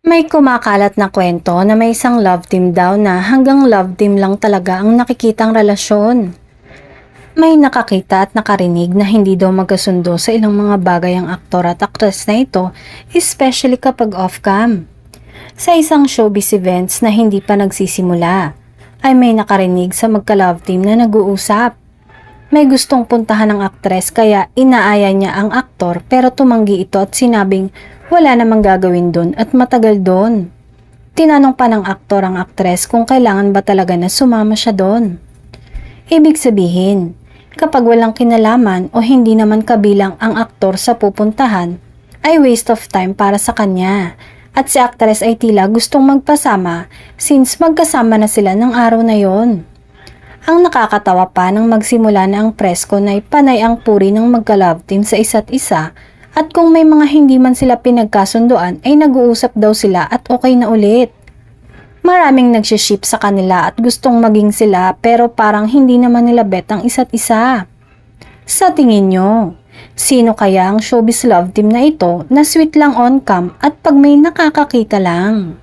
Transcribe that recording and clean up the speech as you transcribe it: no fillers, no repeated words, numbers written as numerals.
May kumakalat na kwento na may isang love team daw na hanggang love team lang talaga ang nakikitang relasyon. May nakakita at nakarinig na hindi daw magkasundo sa ilang mga bagay ang aktor at aktres na ito, especially kapag off-cam. Sa isang showbiz events na hindi pa nagsisimula, ay may nakarinig sa magka-love team na nag-uusap. May gustong puntahan ng aktres kaya inaaya niya ang aktor pero tumanggi ito at sinabing wala namang gagawin doon at matagal doon. Tinanong pa ng aktor ang aktres kung kailangan ba talaga na sumama siya doon. Ibig sabihin, kapag walang kinalaman o hindi naman kabilang ang aktor sa pupuntahan, ay waste of time para sa kanya. At si aktres ay tila gustong magpasama since magkasama na sila ng araw na yon. Ang nakakatawa pa nang magsimula na ang presko na panay ang puri ng magka-love team sa isa't isa at kung may mga hindi man sila pinagkasunduan ay nag-uusap daw sila at okay na ulit. Maraming nagsiship sa kanila at gustong maging sila pero parang hindi naman nila bet ang isa't isa. Sa tingin nyo, sino kaya ang showbiz love team na ito na sweet lang on cam at pag may nakakakita lang?